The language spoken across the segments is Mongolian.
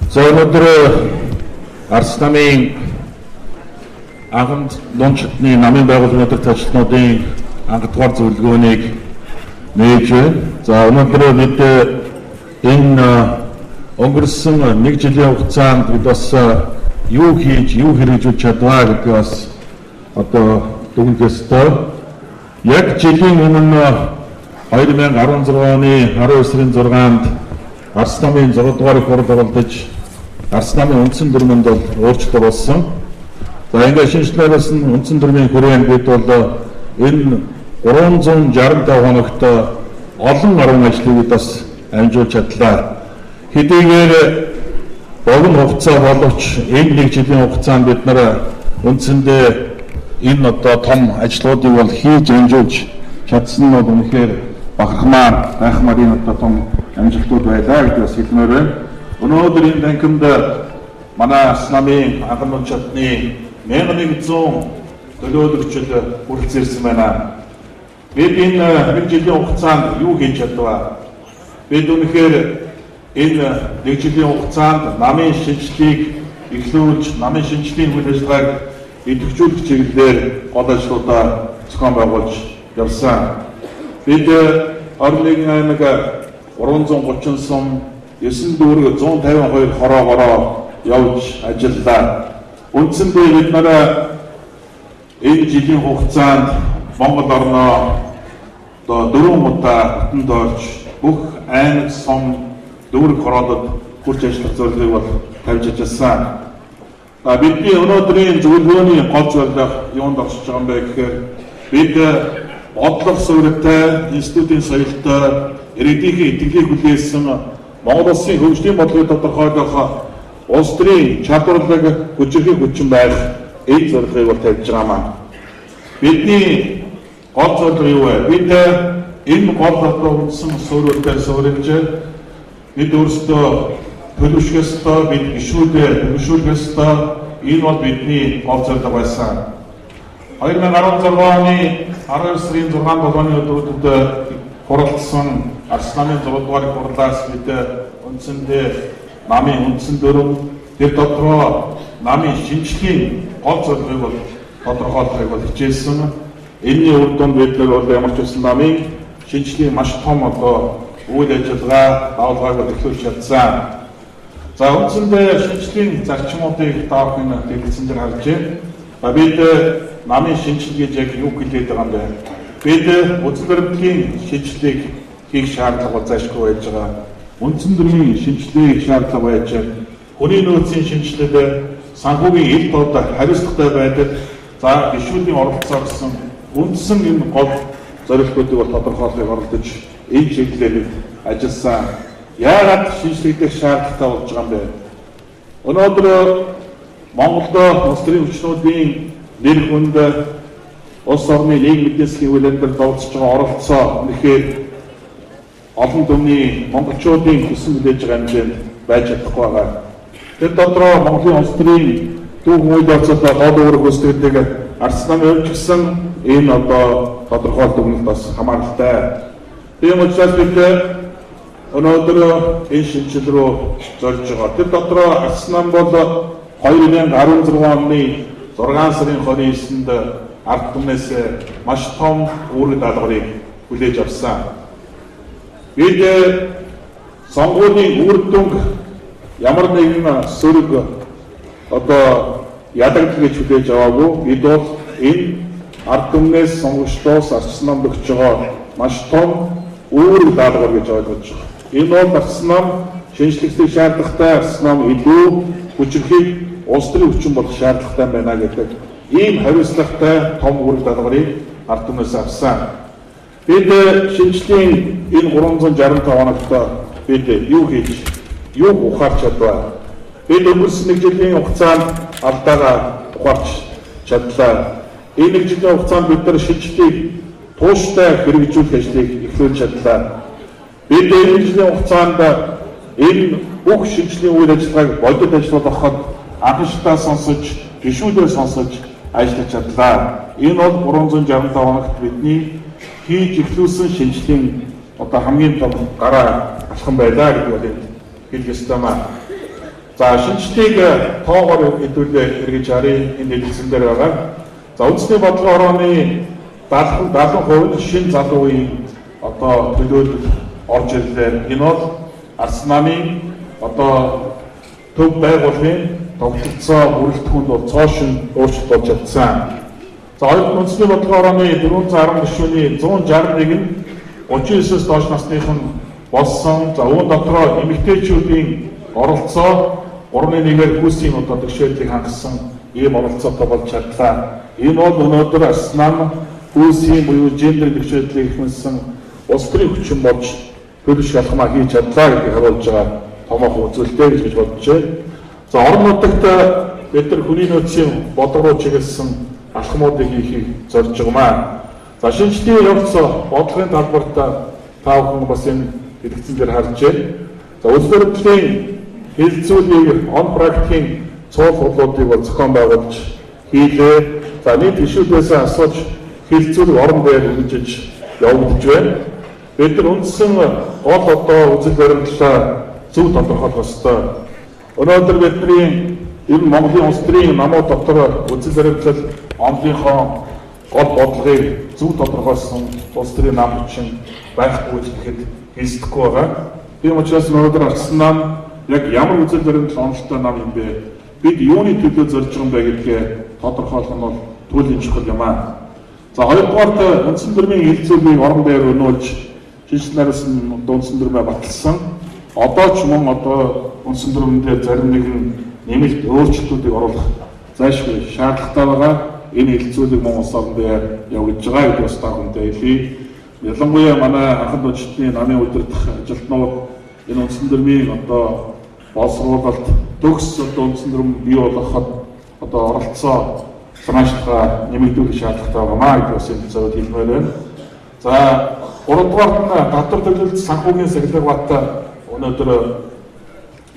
За өнөөдөр Арс намын анхнд дунд шатны намын байгууллагын өдөрт ажилтнуудын ангадугаар зөвлөгөөнийг нээж байна. За өнөөдөр бид энэ өнгөрсөн 1 жилийн хугацаанд бид бас юу хийж, юу хэрэгжүүлж чадваа гэдгийг бас одоо дүгнэх ёстой. Яг жилийн өмнө 2016 оны 12 сарын 6-нд Арс намын 6 дугаар хурал оролдож Арс намын үндсэн дүрмэнд бол өөрчлөлт оруулсан. За ингээд шинжилгээс нь үндсэн дүрмийн хүрээнд бид бол энэ 365 хоногт олон арван ажлыг бид бас амжуулж чадлаа. Хэдийгээр богино хугацаа боловч энэ 1 жилийн хугацаанд бид нар үндсэндээ энэ одоо том ажлуудыг бол хийж амжуулж чадсан нь үнэхээр гайхамшигт энэ одоо том амжилтууд байлаа гэж бас хэлмээр байна. Өнөөдөр энэ танхимд манай Арс намын анхан дунд шатны 1100 төлөөлөгчид хүрэлцэн ирсэн байна. Бид энэ 1 жилийн хугацаанд юу хийж чадваа? Бид үнэхээр энэ 1 жилийн хугацаанд намын шинжилгээг эхлүүлж, намын шинжилгээний үйл ажиллагааг идэвхжүүлэх чиглэлээр гол ажлуудаа зохион байгуулж явсан. Бид Орлын аймаг 330 сум 9 дүүрэг 152 хороогоороо явж ажиллаа. Үндсэндээ бид нараа энэ жилийн хугацаанд Монгол орноо 4 удаа бүтэн доорж бүх аймаг сум дүүрэг хороодод хүрч ажиллах зорилгыг бол тавьж ажилласан. Бидний өнөөдрийн зөвлөгөөний гол зорилго юунд оршиж байгаа юм бэ гэхээр бид бодлого суурьтай, институтын соёлтой, иргэдийн итгэлийг хүлээсэн Монгол Улсын хөгжлийн бодлогыг тодорхойлох улс төрийн чадварлаг хүчирхэг хүчин байх энэ зорилгыг бол тавьж байгаа маань. Бидний гол зорилго юу вэ? Бид энэ гол бодлого үндсэн суурьтай суурилж бид өөрсдөө төлөвшөх ёстой, бид гишүүдээ ёстой. Энэ бол бидний гол зорилго байсан. 2016 оны 12 сарын 6-7-ны өдрүүдэд хуралдсан Арс намын 6 дугаар хурлаас бид үндсэндээ намын үндсэн дүрм тэр дотроо намын шинжилгээний гол зорилгыг бол тодорхойлохыг бол хичээсэн. Энэний үр дүнд бид нар бол ямар ч үсэн намын шинжилгээний маш том одоо үйл ажиллагаа давалгааг эхлүүлж чадсан. За үндсэндээ шинжилгээний зарчмуудыг таах нь дэлгэцэн дээр харж байна. Бид намын шинжилгээ яг юу хэлээд байгаа юм бэ? Бид үзэл баримтлагын шинжилгээг хийх шаардлага зайлшгүй байж байгаа. Үндсэн дүрмийн шинжилгээг шаардлага байж хүний нөөцийн шинжилгээ, санхүүгийн ил тод хариуцлагатай байдаг. За гишүүдийн оролцоо гэсэн үндсэн энэ гол зорилгоодыг бол тодорхойлохыг оролдож энэ чиглэлээр ажилласан. Яагаад шинжилгээх шаардлагатай болж байгаа юм бэ? Өнөөдөр Монголд улс төрийн хүчнүүдийн нэр хүнд улс орны нийгмийн эдийн засгийн үйл ажиллагаанд давцж байгаа оролцоо үнэхээр олон түмний монголчуудын хүссэн хүлээж байгаа хэмжээнд байж чадахгүй байгаа. Тэр дотроо Монголын улс төрийн түүхэн үйл явцад гол үүрэг гүйцэтгэдэг Арс намын өвчсөн энэ одоо тодорхойлт өгнөлт бас хамааралтай. Тийм учраас бид өнөөдөр энэ шинжил рүү зорж байгаа. Тэр дотроо Арс нам бол 2016 оны 6 сарын 29-нд ард түмнээс маш том үүрэг даалгаврыг хүлээж авсан. Бид сонгуулийн үр дүнг ямар нэгэн сөрөг одоо ядагдал гэж хүлээж аваагүй. Бид бол энэ ард түмнээс сонгогчдоос Арс намд өгч байгаа маш том үүрэг даалгавар гэж ойлгож байгаа. Энэ бол Арс нам шинжлэхийг шаардлагатай, Арс нам илүү хүчирхэг улс төрийн хүчин болох шаардлагатай байна гэдэг ийм хариуцлагатай том үүрэг даалгаврыг ард түмнээс авсан. Бид шинжлэлийн энэ 365 хоногт бид юу хийж, юу ухаарч чадваа? Бид өнгөрсөн 1 жилийн хугацаанд алдаагаа ухаарч чадлаа. Энэ 1 жилийн хугацаанд бид нар шинжлэлийг тууштай хэрэгжүүлэх ажлыг эхлүүлж чадлаа. Бид энэ 1 жилийн хугацаанд энэ бүх шинжлэлийн үйл ажиллагааг бодит ажиллуулахад анхшилтаа сонсож, гишүүдээ сонсож ажиллаж чадлаа. Энэ бол 365 хоногт бидний хийж эхлүүлсэн шинжлэлийн одоо хамгийн том гараа алхам байлаа гэдэг хэлэх ёстой маа. За шинжлэлийг тоогоор хэдүүлээ эргэж харъя энэ хэлсэн дээр байгаа. За үндэсний бодлого хорооны 70% шинэ залуу үеийн одоо төлөөлөл орж ирлээ. Энэ бол Арс намын одоо төв байгууллагын тогтолцоо бүрэлдэхүүнд бол цоошин өөрчлөлт болж чадсан. За үндэсний бодлого хорооны 410 гишүүний 161 нь 39-с доош насныхан болсон. За үүн дотроо эмэгтэйчүүдийн оролцоо 3-1-ээр хүүсийн одоо бэрхшээлийг хангасан ийм оролцоотой болж чадлаа. Энэ бол өнөөдөр Арс нам хүүсийн буюу гендер бэрхшээлийг ихэнсэн улс төрийн хүчин болж төлөв шалгамаа хийж чадлаа гэдгийг харуулж байгаа томоохон үзүүлэлт гэж бодож байна. За орон нутагт бид нар хүний нөөцийн бодлого руу чиглэсэн алхмуудыг хийхийг зорж байгаамаа. За шинжлэлийн явц бодлогын талбарт та бүхэн бас энэ хэлэгцэн дээр харж байна. За улс төрийн хэлэлцүүлгийг он практикийн цуул хурлуудыг бол зохион байгуулж хийлээ. За нийт гишүүдээс асууж хэлэлцүүлэг орон дээр хөгжиж явагдаж байна. Бид нар үндсэн гол одоо үзэл баримтлалаа зөв тодорхойлох ёстой. Өнөөдөр бидний энэ Монголын улс төрийн намууд дотор үзэл баримтлал онлынхоо гол бодлогыг зөв тодорхойлсон улс төрийн нам хүчин байхгүй гэхэд хэлцэхгүй байгаа. Тийм учраас өнөөдөр Арс нам яг ямар үзэл баримтлал онолтой нам юм бэ? Бид юуны төлөө зорж байгаа юм бэ гэдгээ тодорхойлох нь бол туйлын чухал юм аа. За хоёрдугаарт үндсэн дүрмийн хэлэлцүүлгийг орон дээр өнөөлж шинжилнээс нь үндсэн дүрмээ баталсан. Одоо ч мөн одоо үндсэн дүрмээр зарим нэгэн нэмэлт өөрчлөлтүүдийг оруулах зайлшгүй шаардлагатай байгаа. Энэ хэлэлцүүлэг мөн улс орон дээр явагдаж байгаа гэдэг бас та бүхэндээ хэлье. Ялангуяа манай анхан дунджтны намын удирдах ажилтнууд энэ үндсэн дүрмийн одоо боловсруулалт төгс одоо үндсэн дүрм бий болгоход одоо оролцоо санаачлага нэмэгдүүлэх шаардлагатай байна гэдэг бас энэ зөвөд хэлмээр байна. За гуравдугаарт нь татвар төлөлт санхүүгийн сахилга бат өнөөдөр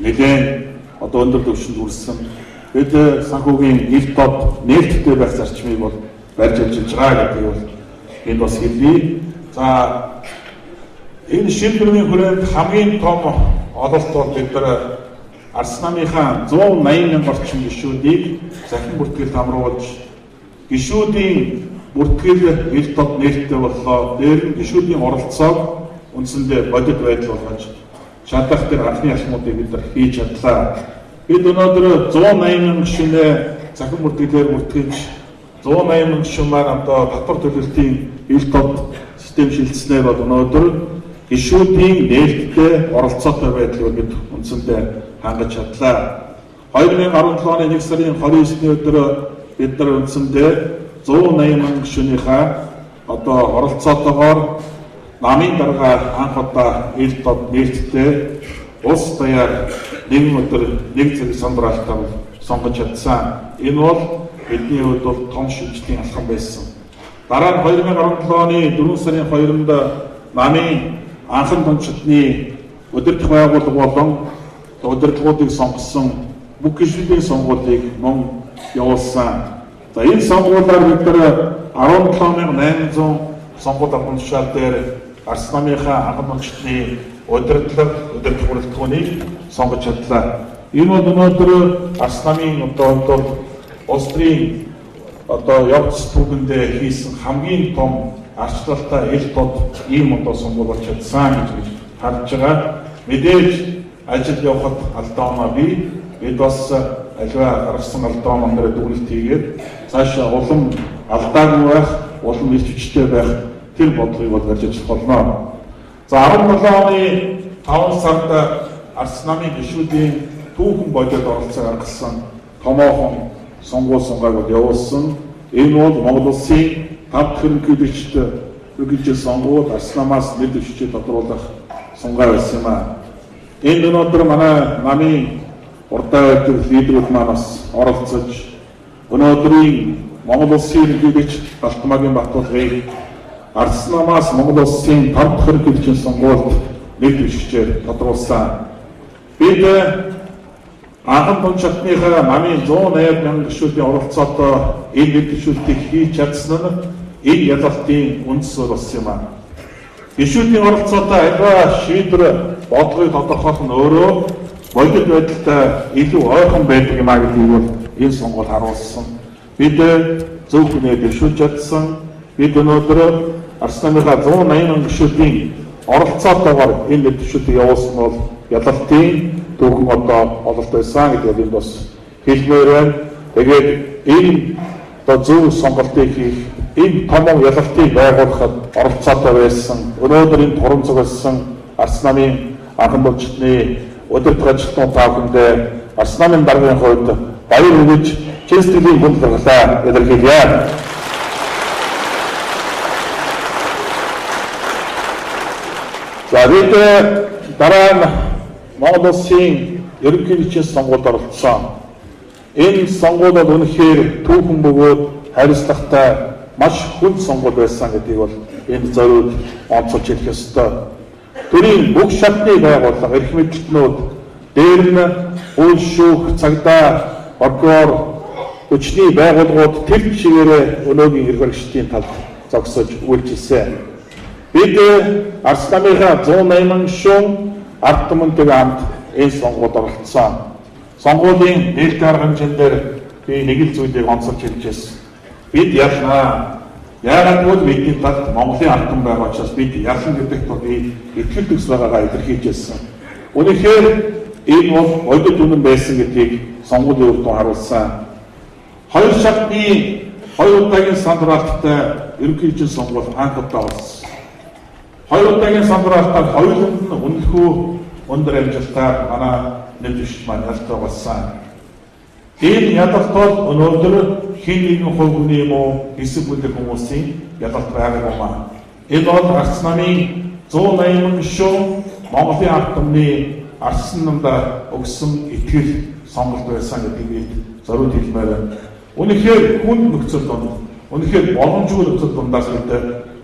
нэлээд одоо өндөр түвшинд хүрсэн. Бид санхүүгийн ил тод нээлттэй байх зарчмыг бол барьж ажиллаж байгаа гэдэг бол энэ бас хэлье. За энэ шинэ дүрмийн хүрээнд хамгийн том ололт бол бид нар Арс намынхаа 180 мянган орчим гишүүдийг захин бүртгэлд хамруулж гишүүдийн бүртгэл ил тод нээлттэй боллоо. Дээр нь гишүүдийн оролцоог үндсэндээ бодит байдал болгож чадах тэр анхны алхмуудыг бид нар хийж чадлаа. Бид өнөөдөр 180 мянган гишүүнээ захин бүртгэлээр бүртгэж 180 мянган гишүүн маань одоо татвар төлөлтийн ил тод систем шилжснээр бол өнөөдөр гишүүдийн нээлттэй оролцоотой байдлыг бид үндсэндээ хангаж чадлаа. 2017 оны 1 сарын 29-ний өдөр бид нар үндсэндээ 180 мянган гишүүнийхээ одоо оролцоотойгоор намын дарга анх удаа ил тод нээлттэй улс даяар нэгэн өдөр нэг зэрэг сандралтаар сонгож чадсан. Энэ бол бидний хувьд бол том шинжлэлийн алхам байсан. Дараа нь 2017 оны 4 сарын 2-нд намын анхан дунджтны удирдах байгууллага болон удирдлагуудыг сонгосон бүх гишүүдийн сонгуулийг мөн явуулсан. За энэ сонгуулиар бид нар 17800 сонгууль авах тушаал дээр Арс намынхаа анхан дунджтны удирдлага удирдах бүрэлдэхүүнийг сонгож чадлаа. Энэ бол өнөөдөр Арс намын одоо улс төрийн одоо явц түүхэндээ хийсэн хамгийн том арчлалтай ил тод ийм одоо сонгуул болж чадсан гэж харж байгаа. Мэдээж ажил явахад алдаа оноо бий. Бид бас аливаа гаргасан алдаа оноо дүгнэлт хийгээд цаашаа улам алдаагүй байх, улам илч хүчтэй байх тэр бодлогыг бол барьж ажиллах болно. За 17 оны 5 сард Арс намын гишүүдийн түүхэн бодит оролцоог гаргасан томоохон сонгуульсангааг бол явуулсан. Энэ бол Монгол улсын 5 дахь ерөнхийлөгчд үргэлжлэл сонгуул Арс намаас нэр дэвшиж тодруулах сунгаа байсан юм аа. Энэ өнөөдөр манай намын урдаа байдаг лидерүүд манаас оролцож өнөөдрийн Монгол улсын ерөнхийлөгч Балтмаагийн Баттуулгыг Арс намаас Монгол улсын 5 дахь ерөнхийлөгчийн сонгуульд нэр дэвшиж тодруулсан. Бид анхан дунджтныхаа намын 180 мянган гишүүдийн оролцоотой энэ нэр дэвшүүлтийг хийж чадсан нь энэ ялалтын үндэс болсон юм аа. Гишүүдийн оролцоотой альва шийдвэр бодлогыг тодорхойлох нь өөрөө бодит байдалтай илүү ойрхон байдаг юм а гэдгийг бол энэ сонгуул харуулсан. Бид зөв хүнээ дэвшүүлж чадсан. Бид өнөөдөр Арс намынхаа 180 гишүүдийн оролцоотойгоор энэ дэвшүүлгийг явуулсан бол ялалтын түүхэн одоо ололт байсан гэдгийг энэ бас хэлмээр байна. Тэгээд энэ зөв сонголтыг хийх, энэ том ялалтыг байгуулахад оролцоотой байсан. Өнөөдөр энэ туран зогссон Арс намын анхан булчны удирдах ажилтнууд та бүхэндээ Арс намын даргын хувьд баяр хүргэж чэстлийн хүнд баярлалаа илэрхийлье. За бид дараа нь Монгол Улсын ерөнхий нэгжийн сонгуульд оролцсон. Энэ сонгуул бол үнэхээр түүхэн бөгөөд хариуцлагатай маш хүнд сонгуул байсан гэдгийг бол энэ зориуд онцолж хэлэх ёстой. Төрийн бүх шатны байгууллага, эрх мэдэлтнүүд, дээр нь үйл шүүх, цагдаа, прокурор, хүчний байгууллагууд тэр чигээрээ өнөөгийн эрх баригчдын талд зогсож үйлчилсэн. Бид Арс намынхаа 180 гишүүн ард түмэнтэйг хамт энэ сонгуульд оролцсон. Сонгуулийн нээлттэй арга хэмжээндээр би нэг л зүйлийг онцолж хэлж байсан. Бид ялнаа. Яагаад гэвэл бидний талд Монголын ард түмэн байгаа учраас бид ялна гэдэгт итгэл төс байгаагаа илэрхийлж байсан. Үнэхээр энэ бол бодит үнэн байсан гэдгийг сонгуулийн үр дүн харуулсан. Хоёр шатны хоёр удаагийн сандралттай ерөнхий нэгжийн сонгуул анх удаа болсон. Хоёр удаагийн сандралтаар хоёуланд нь үнэлэхүү өндөр амжилтаар манай нэвтрэгч маань ялтаа болсон. Энэ ялалт бол өнөөдөр хэн нэгэн хувь хүний юм уу хэсэг бүлэг хүмүүсийн ялалт байгаа юм аа. Энэ бол Арс намын 180 гишүүн Монголын ард түмний Арс намдаа өгсөн итгэл сонголт байсан гэдгийг зориуд хэлмээр байна. Үнэхээр хүнд нөхцөл донд, үнэхээр боломжгүй нөхцөл дундаас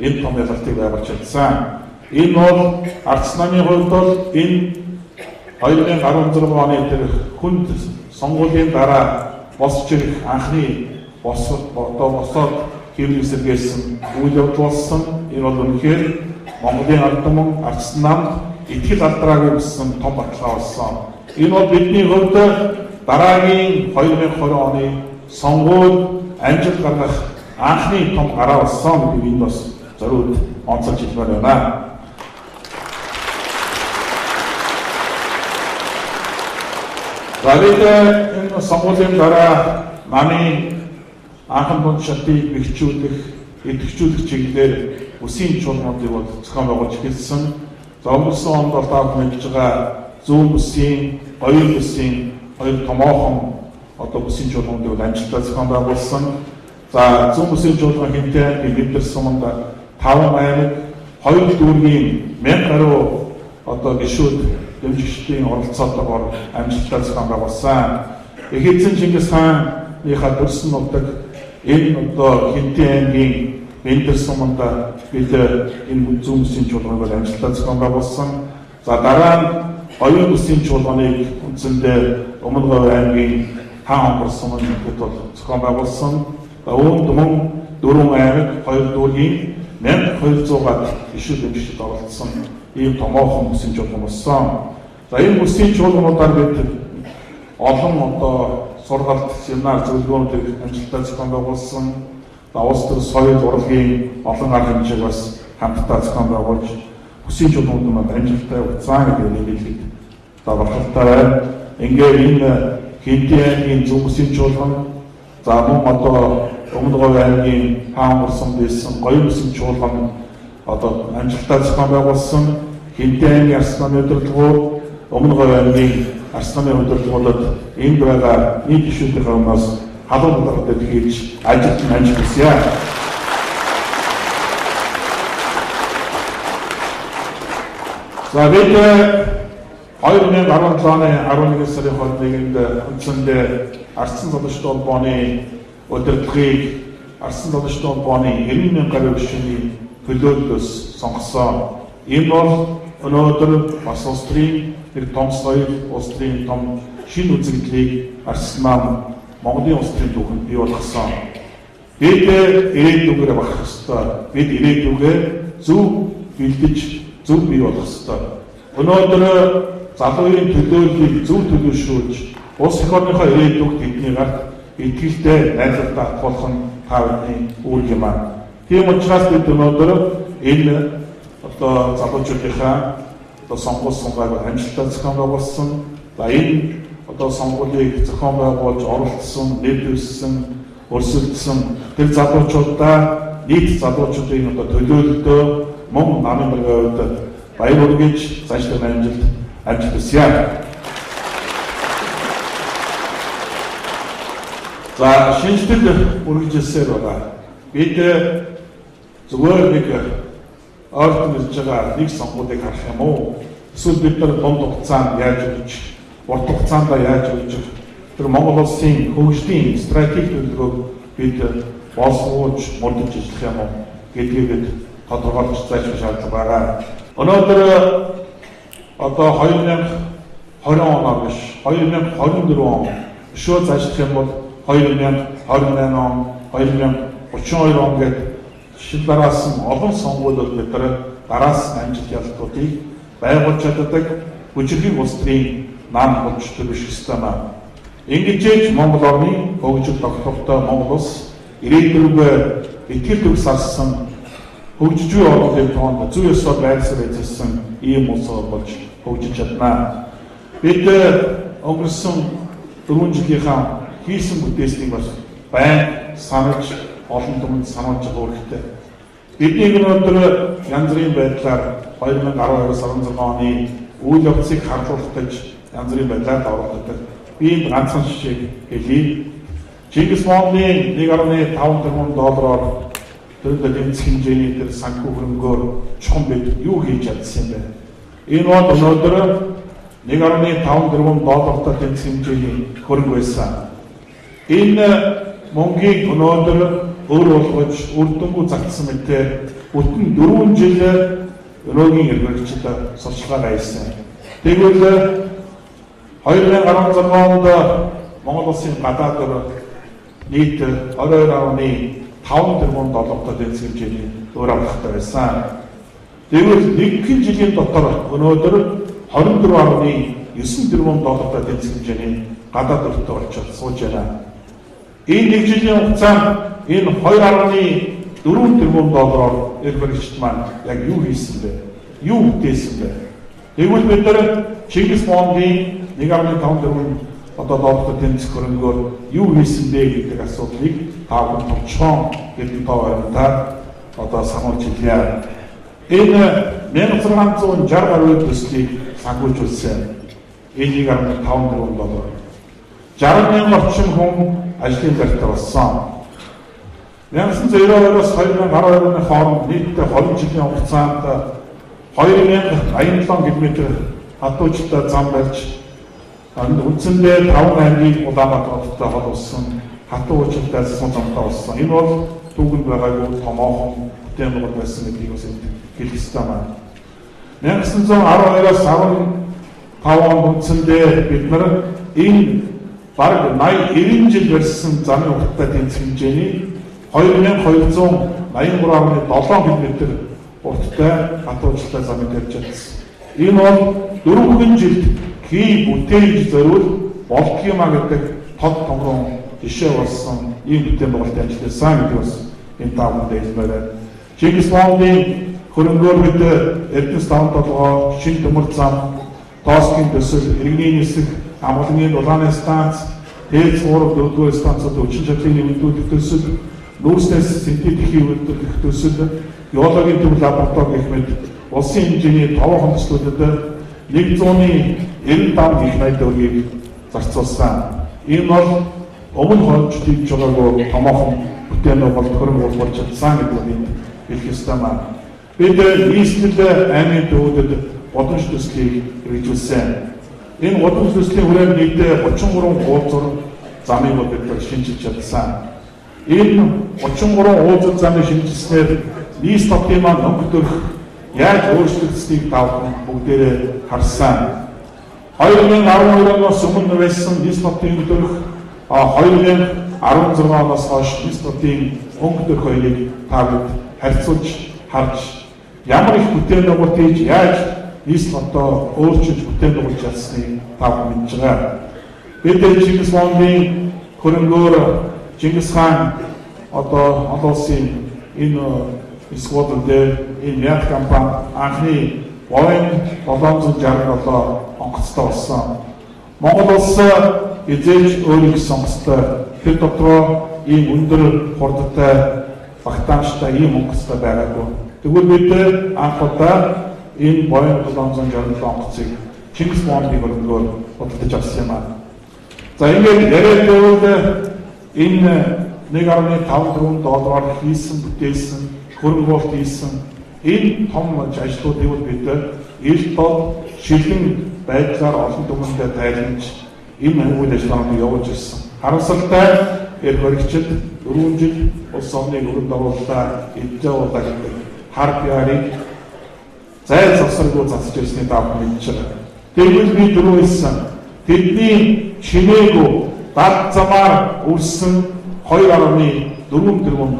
энэ том ялалтыг байгуулж чадсан. Энэ бол Арс намын хувьд бол энэ 2016 оны тэр хүнд сонгуулийн дараа босч ирэх анхны босоод хэвлэл сэргээсэн үйл явдал болсон. Энэ бол үнэхээр Монголын ард түмэн Арс намд итгэл алдраагүй гэсэн том баталгаа болсон. Энэ бол бидний хувьд дараагийн 2020 оны сонгуульд амжилт гаргах анхны том гараа болсон гэдгийг энэ бас зориуд онцолж хэлмээр байна. Бид энэ сонгуулийн дараа намын анхан булч шатыг бэхжүүлэх, идэвхжүүлэх чиглэлээр үсгийн чуулгануудыг бол зохион байгуулж эхэлсэн. За өнгөрсөн онд бол та бүхэн хэлж байгаа зүүн бүсийн, оюун бүсийн хоёр томоохон одоо бүсгийн чуулгануудыг амжилттай зохион байгуулсан. За зүүн бүсгийн чуулган хэмтээ Бибтэр суманд 5 аймаг, 2 дүүргийн 1000 гаруй одоо гишүүд дэмжигчдийн оролцоотойгоор амжилттай зохион байгуулсан. Их эзэн Чингис хааныхаа төрсөн нутаг энэ одоо Хинтээ аймгийн Бибтэр суманд бид энэ зүүн бүсгийн чуулганыг амжилттай зохион байгуулсан. За дараа нь оюун бүсгийн чуулганыг үндсэндээ Өмнө Говь аймгийн Хаан хонгор суманд бол зохион байгуулсан. Үүнд мөн 4 аймаг, 2 дүүргийн 1200 гад гишүүд дэмжигчд оролцсон. Ийм томоохон бүсгийн чуулган болсон. За энэ бүсгийн чуулгануудаар бид олон одоо сургалт, семинар, зөвлөгөөнүүдийг амжилттай зохион байгуулсан. Улс төр соёл урлагийн олон арга хэмжээг бас хамтдаа зохион байгуулж бүсгийн чуулганууд амжилттай явуулсан гэдэг нэмэлтийг давхартай байна. Ингээд энэ Хинтээ аймгийн зүүн бүсгийн чуулган, за мөн одоо Өмнө Говь аймгийн Хаан хонгор сумд байсан гоё бүсгийн чуулган одоо амжилттай зохион байгуулсан. Хинтээ аймгийн Арс намын удирдлагууд, Өмнө Говь аймгийн Арс намын удирдлагуудад энд байгаа нийт гишүүдийн өмнөөс халуун бодлогод хийж амжилт хүсье. За бид 2017 оны 11 сарын 21-нд үндсэндээ Ардсан залуучдын холбооны удирдлагыг Ардсан залуучдын холбооны 90,000 гаруй гишүүний төлөөллөөс сонгосон. Энэ бол өнөөдөр бас улс төрийн нэг том соёл, улс төрийн том шинэ үзэгдлийг Арс нам Монголын улс төрийн түүхэнд бий болгосон. Бид ирээдүгээр багах ёстой. Бид ирээдүгээр зөв бэлдэж, зөв бий болгох ёстой. Өнөөдөр залуучуудын төлөөллийг зөв төлөвшүүлж улс эх орныхоо ирээдүйд тэдний гарт итгэлтэй найдвартай хатгуулах нь та бидний үүрэг юм аа. Тийм учраас бид өнөөдөр энэ одоо залуучуудынхаа одоо сонгуул сунгааг амжилттай зохион байгуулсан. За энэ одоо сонгуулийг зохион байгуулж оролцсон, нэвтрүүлсэн, өрсөлдсөн тэр залуучуудаа нийт залуучуудын одоо төлөөлөлтөө мөн намын байгууллагын хувьд баяр хүргэж цаашдаа амжилт хүсье. За шинжлэл үргэлжилсээр байгаа. Бид зүгээр нэг ойртон ирж байгаа нэг сонгуулийг харах юм уу? Эсвэл бид нар дунд хугацаанд яаж өгч, урт хугацаанд яаж өгч тэр Монгол улсын хөгжлийн стратеги төлөвлөгөөг бид боловсруулж мөрдөж ажиллах юм уу гэдгийг бид тодорхойлж зайлшгүй шаардлага байгаа. Өнөөдөр одоо 2020 оноор биш 2024 он шууд ажиллах юм бол 2028 он, 2032 он гэдэг шил дараас нь олон сонгуулиуд бид дараас нь амжилт ялалтуудыг байгуулж чаддаг хүчирхэг улс төрийн нам болж төрөх систем аа. Ингэж Монгол орны хөгжил тогтвортой Монгол улс ирээдүйгөө итгэл төгс арсан хөгжиж буй орнуудын тоонд зүй ёсоор байрсаар эзэлсэн ийм улс болж хөгжиж чадна. Бид өнгөрсөн 4 жилийнхаа хийсэн бүтээснийг бас байн санаж олон түмэнд сануулж байгаа хэрэгтэй. Бидний өнөөдөр янз бүрийн байдлаар 2012-16 оны үйл явцыг харжуулах янз бүрийн байдлаар оролцдог. Би ганцхан жишээг хэлье. Чингис Монголын 1.5 тэрбум доллараар төрөлд тэмцэх хэмжээний тэр санхүү хөрөнгөөр чухам бид юу хийж чадсан юм бэ? Энэ бол өнөөдөр 1.5 тэрбум доллартай тэмцэх хэмжээний хөрөнгө байсан. Энэ мөнгийг өнөөдөр өөр болгож үрдэнгүй загтсан мэтээ бүтэн 4 жил өнөөгийн эрхлэгчид сурчлагаа байсан. Тэгвэл 2016 онд Монгол улсын гадаад нийт 22.5 тэрбум доллартай тэмцэх хэмжээний өөр аврагтай байсан. Тэгвэл нэг жилийн дотор өнөөдөр 24.9 тэрбум доллартай тэмцэх хэмжээний гадаад өртөө болчиход сууж байна. Энэ нэг жилийн хугацаанд энэ 2.4 тэрбум доллараар эрхлэгчид маань яг юу хийсэн бэ? Юу бүтээсэн бэ? Тэгвэл бид нар Чингис Монголын 1.5 тэрбум одоо доллартай тэмцэх хөрөнгөөр юу хийсэн бэ гэдэг асуудлыг таавал товчхон гэдэг тооёртой одоо сануулж хэлье. Энэ 1660 гаруй төслийг санхүүжүүлсэн. Энэ 1.5 тэрбум доллар. 60,000 орчим хүн ажлын байртай болсон. 1992-оос 2012 оны хооронд нийтдээ 20 жилийн хугацаанд 2087 км хатуучтай зам барьж үндсэндээ 5 аймгийн Улаанбаатартай холбосон хатуу уучлалтай засгийн замтай болсон. Энэ бол түүхэнд байгаагүй томоохон бүтээн байгуул байсан гэдгийг бас хэлэх ёстой байна. 1912-оос 15 онд үндсэндээ бид нар энэ бараг 80-90 жил барьсан замын урттай тэмцэх хэмжээний 2283.7 км урттай хатуучтай замыг барьж чадсан. Энэ бол 4 жилд хий бүтээж зориул болдгиймаа гэдэг тод томрон жишээ болсон ийм бүтээн байгуулалтын ажил байсан гэдэг бас энэ таавал хэлмээр. Чингис Монголын хөрөнгөөр бид Эрдэнэс даван толгой, Шин төмөр зам, Тооскын төсөл, иргэний нисэх, амгалангийн дулааны станц, Тээц 3-4 станцууд хүчин чадлыг нэмэгдүүлэх төсөл, нүүрснээс синтетикийг үйлдвэрлэх төсөл, геологийн төв лаборатори гэх мэт улсын хэмжээний товоохон төслүүдэд 195 их найд төгрөгийг зарцуулсан. Энэ бол өмнө хойж хийж байгаагүй томоохон бүтээн байгуулалт хөрөнгө оруулалт чадсан гэдэг нь хэлэх ёстой маань. Бид нийслэл аймгийн төвүүдэд гудамж төслийг хэрэгжүүлсэн. Энэ гудамж төслийн хүрээнд нийтдээ 33 уулзур замыг бид шинжилж чадсан. Энэ 33 уулзур замыг шинжилснээр нийс товтын маань өнгөтөх яаж өөрчлөгдсөнийг таавал бүгдээрээ харсан. 2012-оос өмнө байсан нийс товтын өнгөтөх 2016 оноос хойш нийс товтын өнгөтөх хоёрыг таавал харьцуулж харж ямар их бүтээн байгуулалт хийж яаж нийслэл одоо өөрчилж бүтээн байгуулж чадсныг та бүхэн мэдж байгаа. Бид Чингис Монгол хөрөнгөөр Чингис хаан одоо олон улсын энэ сквадр дээр энэ Мяд компани анхны Boeing 767 онгоцтой болсон. Монгол улс эзэж өөрийн сонгостой тэр дотроо ийм өндөр хурдтай багтаамжтай ийм онгоцтой байгаагүй. Тэгвэл бид анх удаа энэ Boeing 767 онгоцыг Чингис Монголын хөрөнгөөр худалдаж авсан юм аа. За ингээд яриад байвал энэ $1.5 хийсэн бүтээсэн хөрөнгө хийсэн энэ том ажлуудыг бид эрт бол шилэн байдлаар олон түмэндээ тайлбарж энэ үйл ажиллагааг явуулж ирсэн. Харамсалтай эрх баригчид 4 жил улс орныг өрөнд оруулаад эдгээр удаа гэдэг хар пиарыг зайл завсаргүй засаж ирсний давуу мэдж байгаа. Тэгвэл би дөрөв хэлсэн тэдний чимээгүй дар замаар үрсэн $2.4 тэрбум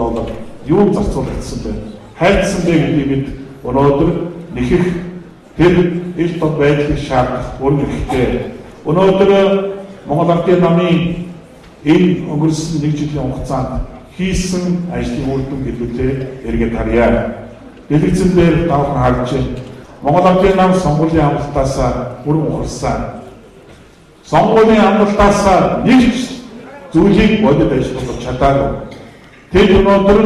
юу зарцуулагдсан бэ? Хайцсан бэ гэдгийг бид өнөөдөр нэхэх тэр эрт бод байдлыг шаардах бүрэн хэрэгтэй. Өнөөдөр Монгол Ардын намын энэ өнгөрсөн 1 жилийн хугацаанд хийсэн ажлын үр дүн хэлбэлээ эргээд харъя. Дэлгэцэн дээр давхан харж Монгол Ардын нам сонгуулийн амлалтаас бүрэн ухарсан. Сонгуулийн амлалтаас нэг зүйлийг бодит ажиллуулж чадаагүй. Тэд өнөөдөр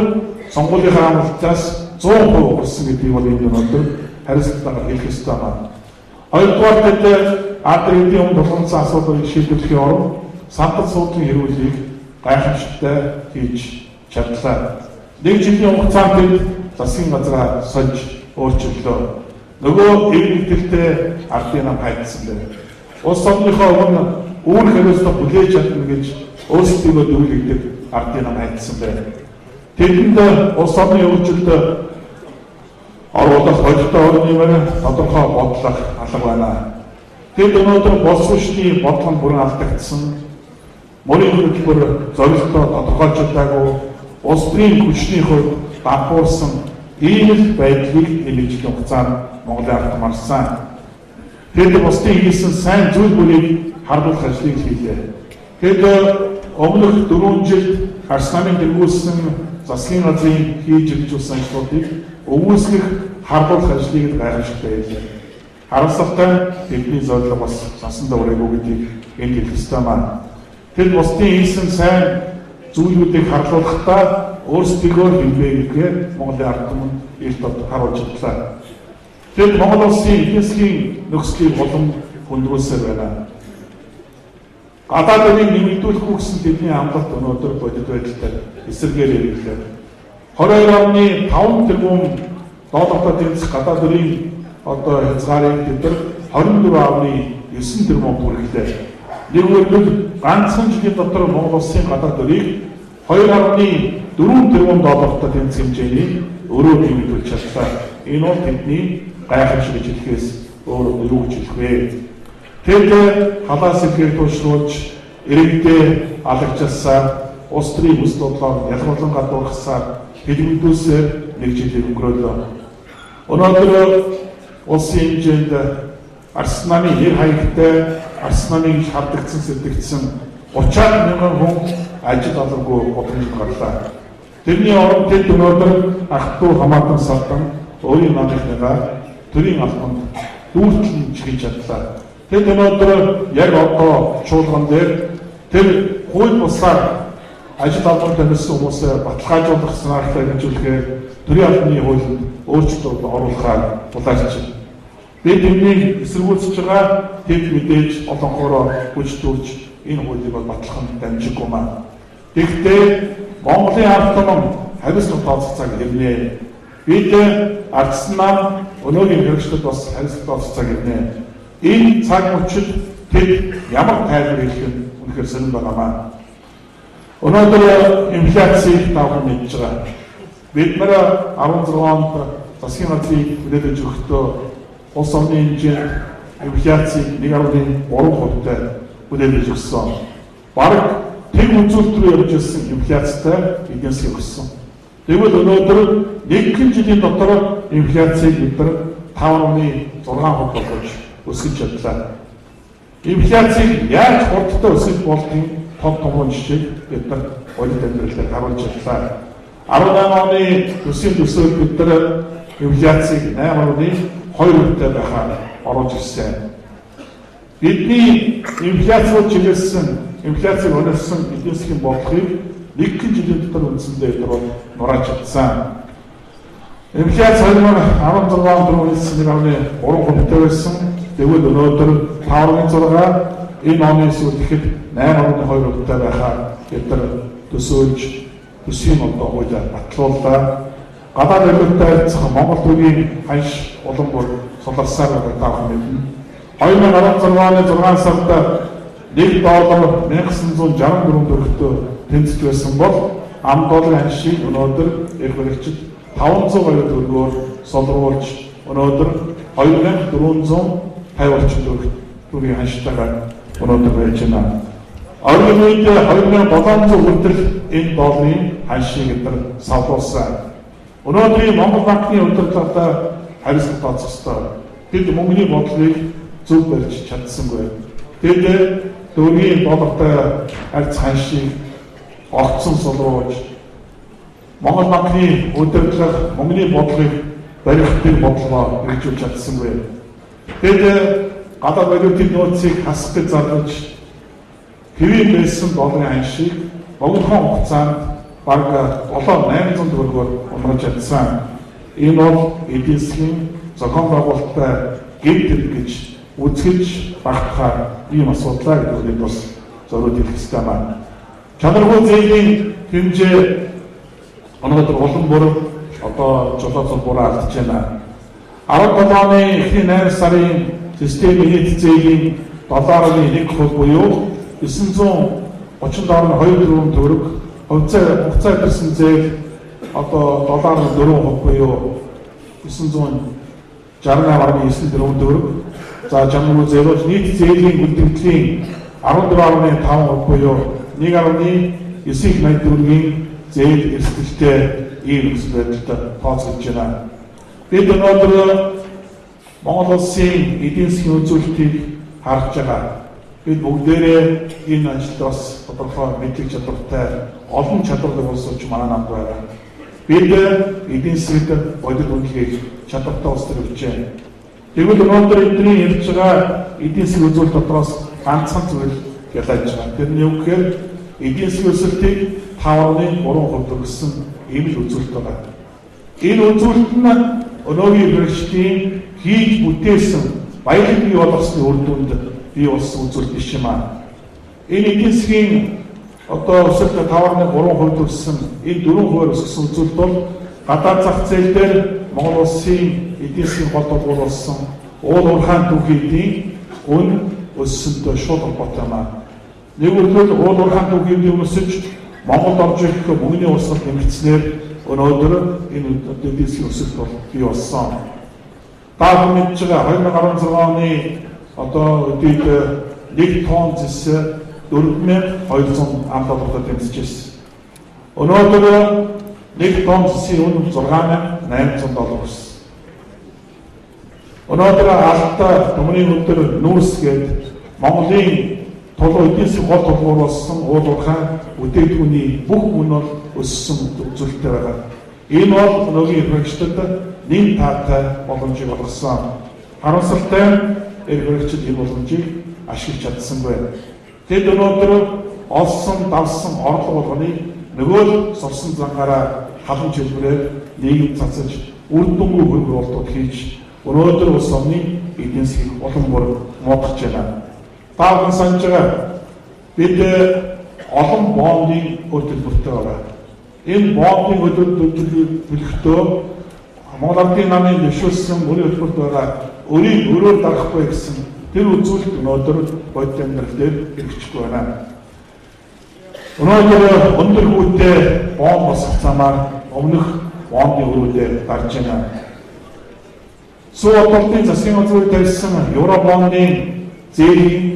сонгуулийнхаа амлалтаас 100% ухарсан гэдгийг бол энэ өнөөдөр хариуцлагатайгаар хэлэх ёстой байна. Хоёрдугаар бид Ардын өмнө тулгуурласан асуудлыг шийдвэрлэхийн оронд санал суудлын хэрэглийг гайхамшигтай хийж чадлаа. 1 жилийн хугацаанд бид засгийн газраа сольж өөрчиллөө. Нөгөө эргэлтэлтэй Ардын нам хайцсан байна. Улс орныхоо өмнө үүрэг хариуцлага хүлээж чадна гэж өөрсдөө дөрвөлгдөг Ардын нам хайцсан байна. Тэдэнд улс орны өөрчлөлт оруулах холтой орнын тодорхой бодлого алга байна. Тэд өнөөдөр боловсролчны бодлого бүрэн алдагдсан. Мөрийн хөтөлбөр зорилтоо тодорхойлжбайгаагүй улс төрийн хүчний хувьд дампуурсан ийм л байдлыг энэ жилийн хугацаанд Монголын ард марсан. Тэд бусдын хийсэн сайн зүйл бүрийг харуулах ажлыг хийлээ. Тэд өмнөх 4 жилд Арс намын дэргүүлсэн засгийн газрын хийж иржүүлсэн ажлуудыг өвөөсгөх харуулах ажлыг гайхамшигтай хийлээ. Харамсалтай бидний зорилго бас сансандаа өрөөгөө гэдгийг энд хэлэх ёстой маань. Тэд бусдын хийсэн сайн зүйлүүдийг харуулахдаа өөрсдийгөө хэмбэ гэдгээр Монголын ард түмэнд эрт харуулж чадлаа. Тэд Монгол улсын эдийн засгийн нөхцөлийг улам хөндрүүлсээр байна. Гадаад өрийг нэмэгдүүлэхгүй гэсэн тэдний амлалт өнөөдөр бодит байдалтай эсэргээр хэрэглээ. $22.5 тэрбум доллартай тэмцэх гадаад өрийн одоо хязгаарыг тэд 24.9 тэрбум хүргэлээ. Нэгдүгээр ганцхан жилийн дотор Монгол улсын гадаад өрийг $2.4 тэрбум доллартай тэмцэх хэмжээний өрөө нэмэгдүүлж чадлаа. Энэ бол тэдний гайхамшиг гэж хэлэхээс өөр юу гэж хэлэх вэ? Тэд халаас ихээр туушруулж иргэдээ алагчилсаар улс төрийн хүс бодлоор ялгарлан гадуурхсаар хэлмэгдүүлсээр 1 жилийг өнгөрөөлөө. Өнөөдөр улсын хэмжээнд Арс намын нэр хаягтай Арс намын шаардлагатсан сэтгцэн 30 мянган хүн ажил олонгүй боломжид гарлаа. Тэрний оронд тэд өнөөдөр ах トゥ хамаатан салдан өөрийн намынхаа төрийн албанд дүүртэн хийж чадлаа. Тэд өнөөдөр яг одоо чуулган дээр тэр хууль бусаар ажил албанд төлсөн хүмүүсээ баталгаажуулах санаатай хэмжүүлэхээр төрийн албаны хуулинд өөрчлөлт оруулахаар тулаарч байна. Бид тэрнийг эсэргүүцэж байгаа тэд мэдээж олонхороо хүч төрж энэ хуулийг батлах нь дамжиггүй маа. Тэгэхдээ Монголын ард түмэн хариуцлага тооцох цаг ирнэ. Бид ардсан нам өнөөгийн хэрэгжлүүд бас хариуцлага тооцох цаг ирнэ. Энэ цаг мөчид тэд ямар тайлбар хэлэх нь үнэхээр сонирхол байгаа маа. Өнөөдөр инфляцийг тавхан мэдж байгаа. Бид нэр 16 онд засгийн газрыг хүлээж өгөхдөө улс орны хэмжээнд инфляцийг 1.3%-тай хүлээж өгсөн. Бараг тэг үзүүлэлт рүү явж ирсэн инфляцтай эдийн засгийг өссөн. Тэгвэл өнөөдөр 1 жилийн дотор инфляцийг бид 5.6% болгож өсгөж чадлаа. Инфляцийг яаж хурдтай өсгөх болдгийг том жишээг бид нар бодит амьдралаар харуулж чадлаа. 18 оны төсвийн төсөөлд бид нар инфляцийг 8.2%-тай байхаар оруулж ирсэн. Бидний инфляцид чиглэсэн, инфляцийг өнөссөн эдийн засгийн бодлогыг нэг жилийн дотор үндсэндээ нурааж чадсан. Инфляц 2016 онд үлдсэн 1.3%-тай байсан. Тэгвэл өнөөдөр 5.6, энэ оны сүүлд ихэд 8.2%-тай байхаар бид нар төсөөлж төсвийн хуулиар батлууллаа. Гадаад нөлөөтэй харьцах Монгол төвийн ханш улам бүр суларсаар байгаа мэднэ. 2016 оны 6 сард $1 1964 төгрөгтөөр тэнцэж байсан бол ам долларын ханшийг өнөөдөр эрх баригчид 520 төгрөгөөр солруулж өнөөдөр 2450 орчим төгрөгийн ханштайгаар өнөөдөр байж байна. Орон үед 2700 хүртэл энэ долларын ханшийг эдгээр савлуулсан. Өнөөдрийн Монгол банкны удирдлагатай харилцах тооцоостой бид мөнгөний бодлогыг зөв барьж чадсангүй. Тэд төгрөгийн доллартай харьцах ханшийг огцон солруулж Монгол банкны удирдлага мөнгөний бодлогыг барихтыг бодлого хэрэгжүүлж чадсангүй. Тэд гадаад валютын нөөцийг хасах гэж зарлаж хэвийн байсан долларын ханшийг богинохон хугацаанд бараг 700-800 төгрөгөөр унгаж чадсан. Энэ бол эдийн засгийн зохион байгуулалттай гэмт хэрэг гэж үзэж багтахаар ийм асуудлаа гэдэг бас зориуд хэлэх ёстой байна. Чанаргүй зээлийн хэмжээ өнөөдөр улам бүр жолооцол буруу алдаж байна. 17 оны эхний 8 сарын системийн эд зээлийн 7.1% буюу 930.24 төгрөг, хугацаа ирсэн зээл $4.4% буюу 968.94 төгрөг. За чанаргүй зээлж нийт зээлийн үлдэгдлийн 14.5% буюу 1.980 төгрөгийн зээл эрсдэлтэй ийм байдалтай тооцогдож байна. Бид өнөөдөр Монгол улсын эдийн засгийн үзүүлэлтийг харж байгаа. Бид бүгдээрээ энэ ажилд бас тодорхой мэдлэг чадвартай олон чадвартай улс болж манай намд байгаа. Бид эдийн засгийн бодит үнэлгээг чадвартай улс төр өгч байна. Тэгвэл өнөөдөр эдний ярьж байгаа эдийн засгийн үзүүлэлт дотроос ганцхан зүйл ялаж байгаа. Тэр нь юу гэхээр эдийн засгийн өсөлтийг 5.3% өгсөн ийм л үзүүлэлт байгаа. Энэ үзүүлэлт нь өнөөгийн хэрэгжлийн хийж бүтээсэн баялаг бий болгосны үр дүнд бий болсон үзүүлэлт биш юм аа. Энэ эдийн засгийн өсөлт 5.3% өгсөн энэ 4% өссөн үзүүлэлт бол гадаад зах зээл дээр Монгол улсын эдийн засгийн гол долгуур болсон уул уурхайн түүхийдийн үн өссөнтэй шууд холбоотой юм аа. Нэгдүгээр уул уурхайн түүхийдийн өсөж Монголд орж ирэх мөнгөний урсгал нэмэгдснээр өнөөдөр энэ эдийн засгийн өсөлт бол бий болсон. Та мэдж байгаа 2016 оны үед 1 тонн зэс $4,200 тэмцэж байсан. Өнөөдөр 1 тонн зэсийн үн $6,800 болсон. Өнөөдөр алтай төмрийн өдөр нүүрсгээд Монголын эдийн засгийн гол тулгуур болсон уул уурхай бүтээгдэхүүний бүх үн бол өссөн үзүүлэлттэй байгаа. Энэ бол өнөөгийн хэрэгчдэд нэн таатай боломжийг олгосон. Харамсалтай хэрэгчид энэ боломжийг ашиглаж чадсангүй. Тэд өнөөдөр олсон давсан орлого болгоны нөгөө л сурсан зангаараа халуун хэлбэрээр нийгэм цацаж үр дүнгүй хөрөнгө оруулалт хийж өнөөдөр улс орны эдийн засгийг улам бүр муудах байна. Тааван санаж байгаа бид олон бондын хөтөлбөртэй байгаа. Энэ бондын хөтөлбөртөө Монгол Ардын намын дэвшүүлсэн мөрийн хөтөлбөрт байгаа өрийг өрөөр дарахгүй гэсэн тэр үзүүлэлт өнөөдөр бодит амьдрал дээр хэрэгжихгүй байна. Өнөөдөр өндөр хүүтэй бонд босох замаар өмнөх бондын өрөөлөө гарч байна. Сүү одолтын засгийн газрын тавьсан евробондын зээлийн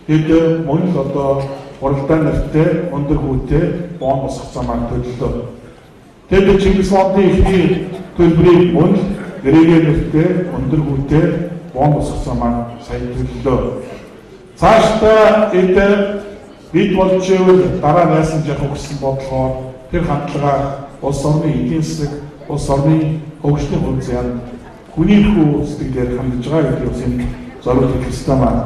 хэд мөн л хуралдаан нэртэй өндөр хүүтэй бонд босох замаар төлөлөө. Тэд Чингис хааны ихний төлбөрийг мөн гэрээгээ нэртэй өндөр хүүтэй бомб усгасан маань сая төлөлөө. Цаашдаа бид болж ивэл дараа найсан явах гэсэн бодлогоор тэр хандлага улс орны эдийн засаг, улс орны хөгжлийн хүнзэн хүний хүү сэтгэлээр хандж байгаа гэдэг үсэнд зориулж хэлсэн маань.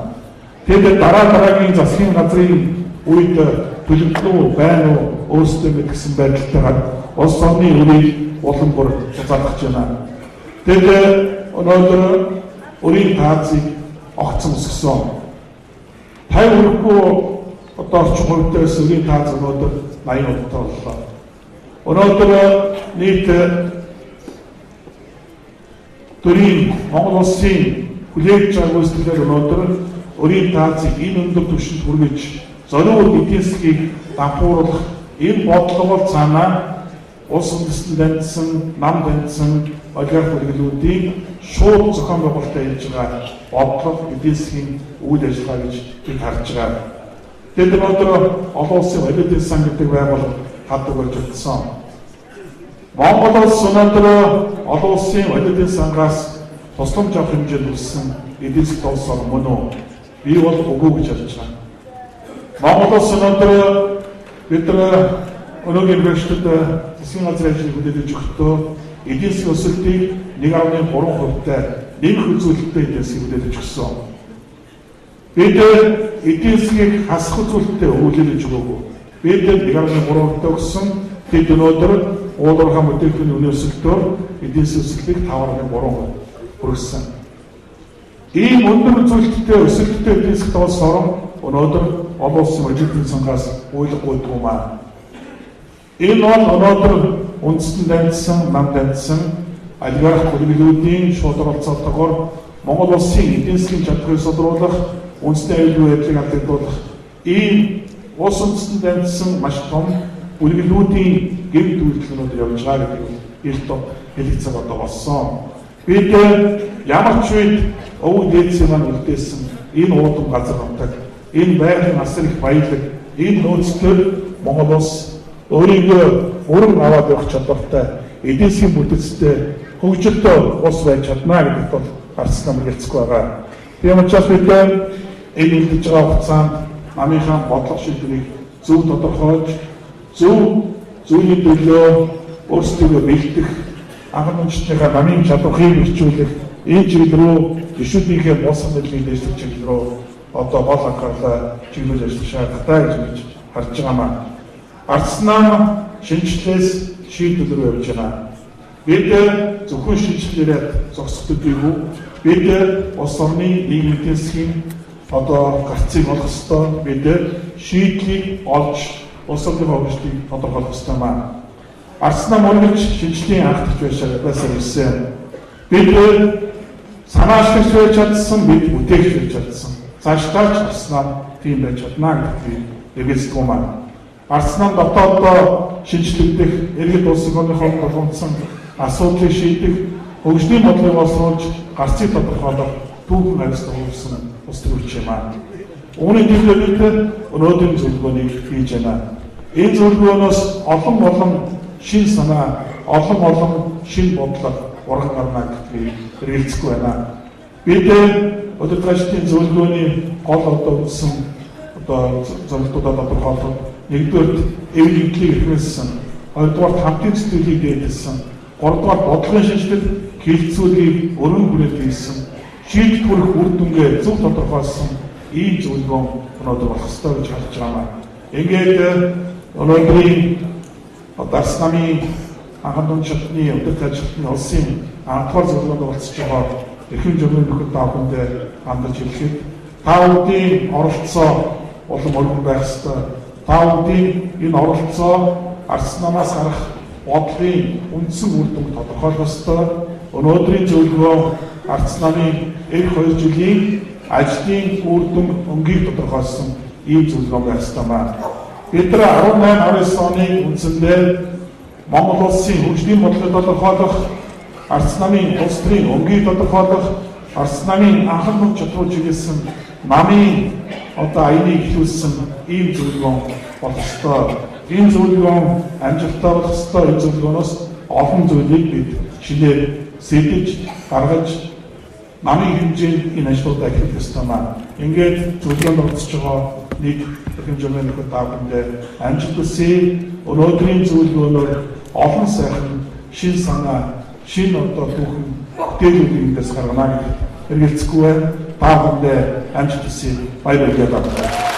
Тэгээд дараагийн засгийн газрын үед төлөвлөлөө байна уу өөрсдөө мэдсэн байдалтайгаар улс орны үрийг улам бүр хязгаарлаж байна. Тэгээд өнөөдөр өрийн таацыг огцон өсгсөн. 50 хүрэхгүй одоо орчин хувьдээс өрийн таац өнөөдөр 80 удаа боллоо. Өнөөдөр нийт төрийн Монгол улсын хүлээж байгаа үйлчлэлээр өнөөдөр өрийн таацыг энэ өндөр түвшинд хүргэж зориуд эдийн засгийг дампууруулах энэ бодлого цаанаа улс үндэстэн дамжсан, нам дамжсан олигарх бүлэглүүдийн шууд зохион байгуулалтаа хийж байгаа бодлого эдийн засгийн үйл ажиллагаа гэж бид харж байгаа. Тэд өнөөдөр олон улсын валютын сан гэдэг байгууллага хаддаг болж утсан. Монгол улс өнөөдөр олон улсын валютын сангаас тусламж авах хэмжээнд үлссэн эдийн засгийн улс орн мөн үү? Би бол үгүй гэж харж байна. Монгол улс өнөөдөр бид өнөөгийн бэрхшээлд засгийн газрын ажлыг хүлээж өгөхдөө эдийн засгийн өсөлтийг 1.3%-тай нэмэх үзүүлэлттэй эдийн засгийг хүлээж өгсөн. Бид эдийн засгийг хасах үзүүлэлттэй өвлөлж өгөөгүй. Бид 1.3%-тай өгсөн. Бид өнөөдөр уулуурхай бүтээгдэхүүний үнийн өсөлтөөр эдийн засгийн өсөлтийг 5.3% хүргэсэн. Ийм өндөр үзүүлэлттэй өсөлттэй эдийн засгийн улс орн өнөөдөр олон улсын валютын сангаас уйлахгүй юм аа. Энэ бол өнөөдөр үндэстэн дамжсан, нам дамжсан олигарх бүлэглүүдийн шууд оролцоотойгоор Монгол улсын эдийн засгийн чадварыг содруулах, үндэсний аюулгүй байдлыг алдагдуулах ийм улс үндэстэн дамжсан маш том бүлэглүүдийн гэмт үйлдэлүүд явж байгаа гэдэг эрт хэлэгцээ одоо болсон. Бид ямар ч үед өвөг дээдсийн маань үлдээсэн энэ уудам газар нутаг, энэ байгалийн асар их баялаг, энэ нөөцлөр Монгол улс өөрийгөө өрн аваад явах чадвартай эдийн засгийн бүтцтэй хөгжилтэй улс байж чадна гэдэгт бол харц нам хэлцэхгүй байгаа. Тийм учраас бид энэ үлдэж байгаа хугацаанд намынхаа бодлого шийдвэрийг зөв тодорхойлж, зөвний төлөө өөрсдөө бэлдэх, анхан үндэстнийхээ намын чадварыг хөгжүүлэх, энэ чиглэл рүү гишүүдийнхээ босгон мэдлэгийн дэвшлэх чиглэл рүү одоо гол анхаарлаа чиглүүлж ажиллах шаардлагатай гэж харж байгаа маань. Арц нам шинжилгээс шийдвэр рүү явж байгаа. Бид зөвхөн шинжилгээрээ зогсох төдийгүй бид улс орны нийгмийн эдийн засгийн одоо гарцыг олох ёстой. Бид шийдлийг олж улс орны хөгжлийг тодорхойлох ёстой маань. Арц нам үргэлж шинжилгээний анхдагч байсаар ирсэн. Бид санаачлагч байж чадсан, бид бүтээгч байж чадсан. Цаашдаа ч арц нам тийм байж чадна гэдгийг эргэлздэг маань. Арц нам дотооддоо шинжлэгдэх, иргэд улсын орныхоо болгоомжсон асуудлыг шийдэх, хөгжлийн бодлогыг олсруулж, гарцыг тодорхойлох түүхэн ажил явуулсан улс төрч юм аа. Үүний төлөвлөлт өнөөдрийн зөвлөгөөнийг хийж байна. Энэ зөвлөгөөнөөс олон шин санаа, олон шин бодлого урган гарна гэдгийг хэрэгцэхгүй байна. Бид удирдлагчдын зөвлөгөөний гол одоо үндсэн одоо зорилтуудаа тодорхойлох. Нэгдүгээр эвлэлийг эрхэлсэн, хоёрдугаар хамтын зүйдлийг дээдэлсэн, гуравдугаар бодлогын шинжилгээ хэлэлцүүлгийг өргөн бүрээд хийсэн, шийдвэр хүрэх үр дүнгээ зөв тодорхойлсон ийм зөвлөгөөн өнөөдөр болох ёстой гэж харж байна. Ингээд өнөөдрийн Арц намын анхан дундчилтны удирдах ажилтны улсын анхдугаар зөвлөгөөнд оролцож байгаа эрхэм журмын нөхөд таавхандаа хандаж хэлэхэд та бүдгийн оролцоо улам өргөн байх ёстой. Та бүдгийн энэ оролцоо арц намаас гарах бодлогын үндсэн үр дүнг тодорхойлох ёстой. Өнөөдрийн зөвлөгөө арц намын эх 2 жилийн ажлын үр дүн өнгийг тодорхойлсон ийм зөвлөгөө байх ёстой байна. Бид 18-19 оны үндсэндээ Монгол улсын хөгжлийн бодлогыг тодорхойлох, арц намын улс төрийн өнгийг тодорхойлох, арц намын анхан дунд чадвар чиглэсэн намын одоо аяныг эхлүүлсэн ийм зөвлөгөө болох ёстой. Энэ зөвлөгөө амжилттай болох ёстой. Энэ зөвлөгөөнөөс олон зүйлийг бид шинээр сэлж гаргаж намын хэмжээнд энэ ажлуудаа хийх ёстой маа. Ингээд зөвлөгөөнд оролцож байгаа нэг хэмжээний нөхөд таавдээ амжилт хүсье. Өнөөдрийн зөвлөгөөнөөр олон сайхан шин санаа, шин одоо түүхэн бүтээлүүдийг эндээс гаргана гэж эргэлзэхгүй байна. Таавдээ амжилт хүсье. Баярлалаа.